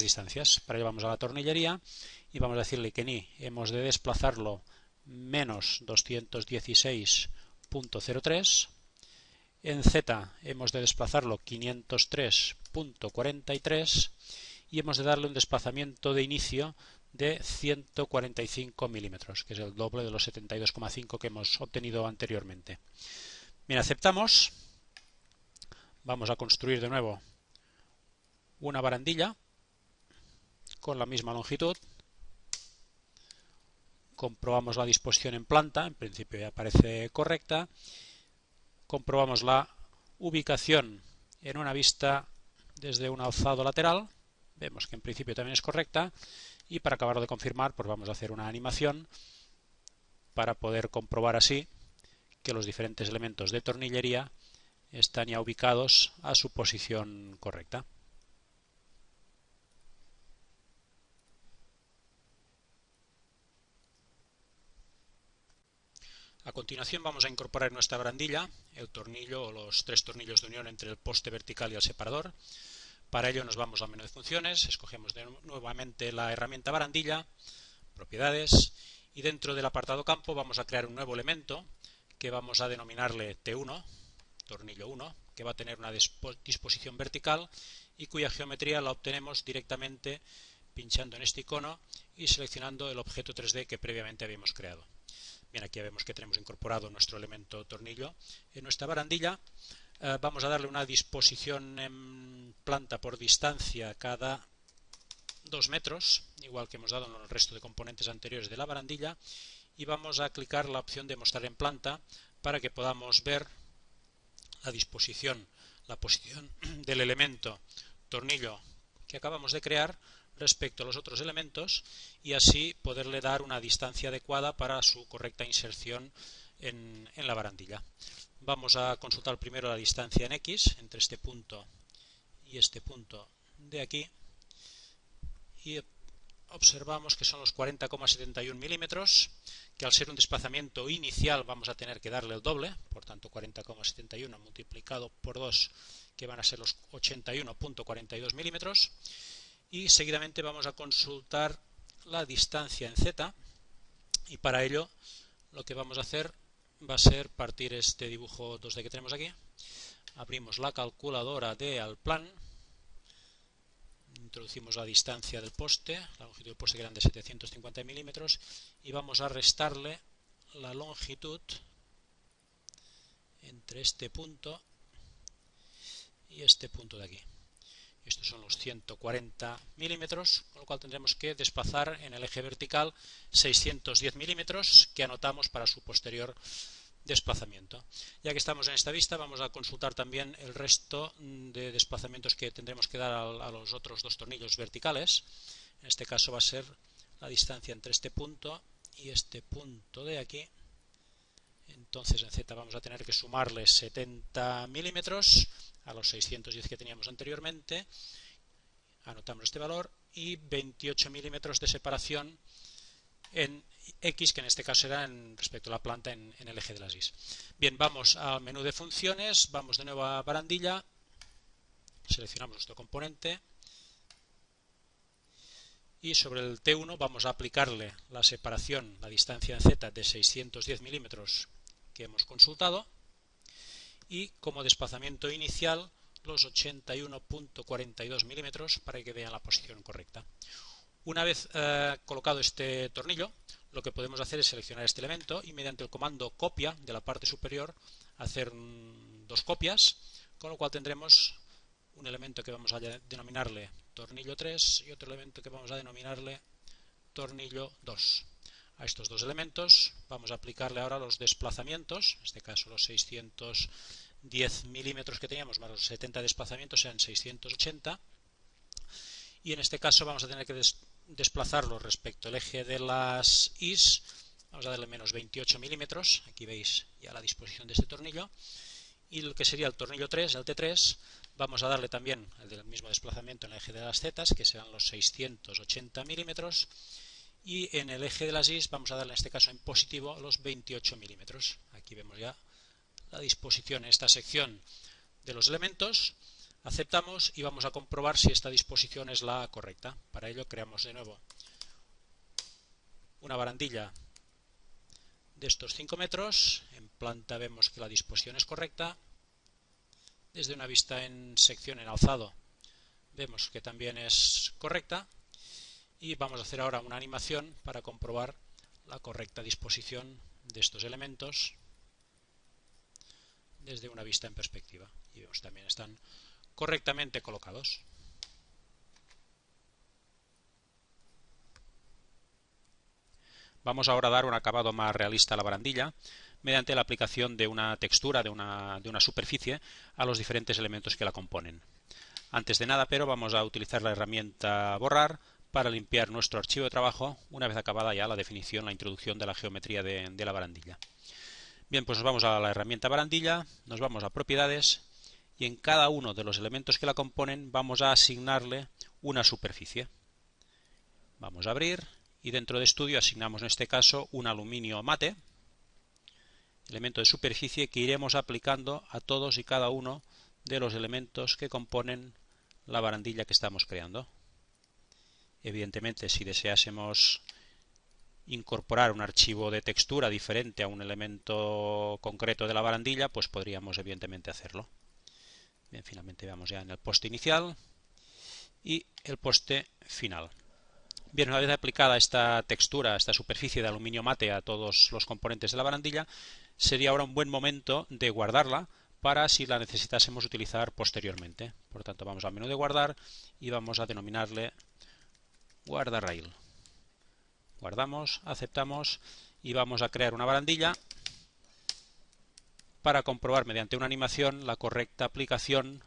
distancias. Para ello vamos a la tornillería y vamos a decirle que en Y hemos de desplazarlo menos 216,03. En Z hemos de desplazarlo 503,43 y hemos de darle un desplazamiento de inicio de 145 milímetros, que es el doble de los 72,5 que hemos obtenido anteriormente. Bien, aceptamos. Vamos a construir de nuevo una barandilla con la misma longitud. Comprobamos la disposición en planta, en principio ya parece correcta. Comprobamos la ubicación en una vista desde un alzado lateral. Vemos que en principio también es correcta. Y para acabarlo de confirmar, pues vamos a hacer una animación para poder comprobar así que los diferentes elementos de tornillería están ya ubicados a su posición correcta. A continuación vamos a incorporar en nuestra barandilla el tornillo o los 3 tornillos de unión entre el poste vertical y el separador. Para ello nos vamos al menú de funciones, escogemos nuevamente la herramienta barandilla, propiedades, y dentro del apartado campo vamos a crear un nuevo elemento que vamos a denominarle T1, tornillo 1, que va a tener una disposición vertical y cuya geometría la obtenemos directamente pinchando en este icono y seleccionando el objeto 3D que previamente habíamos creado. Bien, aquí vemos que tenemos incorporado nuestro elemento tornillo en nuestra barandilla. Vamos a darle una disposición en planta por distancia cada 2 metros, igual que hemos dado en el resto de componentes anteriores de la barandilla, y vamos a clicar la opción de mostrar en planta para que podamos ver la posición del elemento tornillo que acabamos de crear respecto a los otros elementos y así poderle dar una distancia adecuada para su correcta inserción en la barandilla. Vamos a consultar primero la distancia en X entre este punto y este punto de aquí y observamos que son los 40,71 milímetros, que al ser un desplazamiento inicial vamos a tener que darle el doble, por tanto 40,71 multiplicado por 2, que van a ser los 81,42 milímetros, y seguidamente vamos a consultar la distancia en Z, y para ello lo que vamos a hacer va a ser partir este dibujo 2D que tenemos aquí, abrimos la calculadora de Allplan, introducimos la distancia del poste, la longitud del poste que eran de 750 milímetros y vamos a restarle la longitud entre este punto y este punto de aquí. Estos son los 140 milímetros, con lo cual tendremos que desplazar en el eje vertical 610 milímetros que anotamos para su posterior desplazamiento. Ya que estamos en esta vista, vamos a consultar también el resto de desplazamientos que tendremos que dar a los otros dos tornillos verticales. En este caso va a ser la distancia entre este punto y este punto de aquí. Entonces en Z vamos a tener que sumarle 70 milímetros a los 610 que teníamos anteriormente. Anotamos este valor y 28 milímetros de separación en X, que en este caso era respecto a la planta en el eje de las Y's. Bien, vamos al menú de funciones, vamos de nuevo a barandilla, seleccionamos nuestro componente y sobre el T1 vamos a aplicarle la separación, la distancia en Z de 610 milímetros que hemos consultado y como desplazamiento inicial los 81,42 milímetros para que vean la posición correcta. Una vez colocado este tornillo, lo que podemos hacer es seleccionar este elemento y mediante el comando copia de la parte superior hacer dos copias, con lo cual tendremos un elemento que vamos a denominarle tornillo 3 y otro elemento que vamos a denominarle tornillo 2. a estos dos elementos. Vamos a aplicarle ahora los desplazamientos, en este caso los 610 milímetros que teníamos más los 70 desplazamientos sean 680, y en este caso vamos a tener que desplazarlo respecto al eje de las Is. Vamos a darle menos 28 milímetros, aquí veis ya la disposición de este tornillo, y lo que sería el tornillo 3, el T3, vamos a darle también el mismo desplazamiento en el eje de las Z, que serán los 680 milímetros, y en el eje de las Is vamos a darle en este caso en positivo los 28 milímetros. Aquí vemos ya la disposición en esta sección de los elementos. Aceptamos y vamos a comprobar si esta disposición es la correcta. Para ello creamos de nuevo una barandilla de estos 5 metros. En planta vemos que la disposición es correcta. Desde una vista en sección en alzado vemos que también es correcta. Y vamos a hacer ahora una animación para comprobar la correcta disposición de estos elementos desde una vista en perspectiva. Y vemos que también están correctamente colocados. Vamos ahora a dar un acabado más realista a la barandilla mediante la aplicación de una textura, de una superficie a los diferentes elementos que la componen. Antes de nada, pero, vamos a utilizar la herramienta borrar para limpiar nuestro archivo de trabajo una vez acabada ya la definición, la introducción de la geometría de la barandilla. Bien, pues nos vamos a la herramienta barandilla, nos vamos a propiedades y en cada uno de los elementos que la componen vamos a asignarle una superficie. Vamos a abrir y dentro de estudio asignamos en este caso un aluminio mate, elemento de superficie que iremos aplicando a todos y cada uno de los elementos que componen la barandilla que estamos creando. Evidentemente, si deseásemos incorporar un archivo de textura diferente a un elemento concreto de la barandilla, pues podríamos evidentemente hacerlo. Bien, finalmente vamos ya en el poste inicial y el poste final. Bien, una vez aplicada esta textura, esta superficie de aluminio mate a todos los componentes de la barandilla, sería ahora un buen momento de guardarla para si la necesitásemos utilizar posteriormente. Por lo tanto, vamos al menú de guardar y vamos a denominarle guardarrail. Guardamos, aceptamos y vamos a crear una barandilla para comprobar mediante una animación la correcta aplicación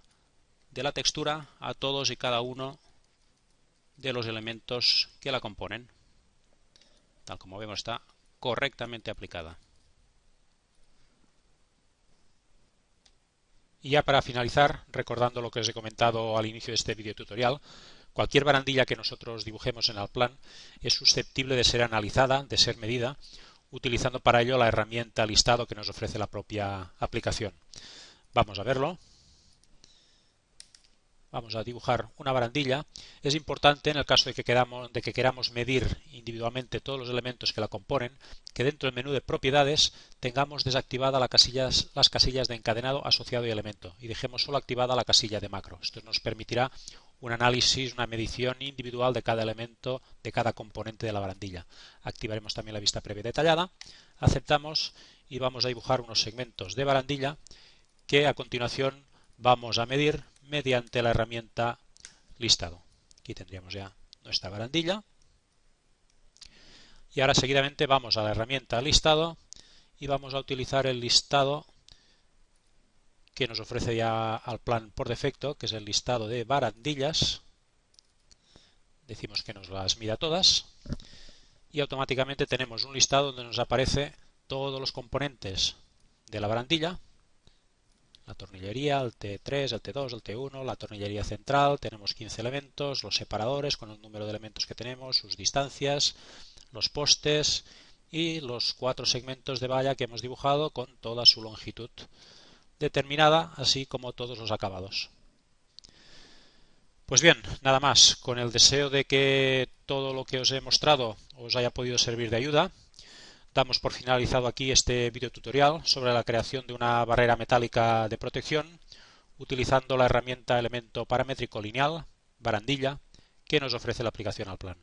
de la textura a todos y cada uno de los elementos que la componen. Tal como vemos, está correctamente aplicada. Y ya para finalizar, recordando lo que os he comentado al inicio de este video tutorial, cualquier barandilla que nosotros dibujemos en el plan es susceptible de ser analizada, de ser medida, utilizando para ello la herramienta listado que nos ofrece la propia aplicación. Vamos a verlo. Vamos a dibujar una barandilla. Es importante, en el caso de que queramos medir individualmente todos los elementos que la componen, que dentro del menú de propiedades tengamos desactivada las casillas de encadenado, asociado y elemento, y dejemos solo activada la casilla de macro. Esto nos permitirá un análisis, una medición individual de cada elemento, de cada componente de la barandilla. Activaremos también la vista previa detallada, aceptamos y vamos a dibujar unos segmentos de barandilla que a continuación vamos a medir mediante la herramienta listado. Aquí tendríamos ya nuestra barandilla. Y ahora seguidamente vamos a la herramienta listado y vamos a utilizar el listado que nos ofrece ya al plan por defecto, que es el listado de barandillas. Decimos que nos las mida todas y automáticamente tenemos un listado donde nos aparece todos los componentes de la barandilla. La tornillería, el T3, el T2, el T1, la tornillería central, tenemos 15 elementos, los separadores con el número de elementos que tenemos, sus distancias, los postes y los 4 segmentos de valla que hemos dibujado con toda su longitud determinada, así como todos los acabados. Pues bien, nada más, con el deseo de que todo lo que os he mostrado os haya podido servir de ayuda. Damos por finalizado aquí este video tutorial sobre la creación de una barrera metálica de protección utilizando la herramienta elemento paramétrico lineal, barandilla, que nos ofrece la aplicación al plan.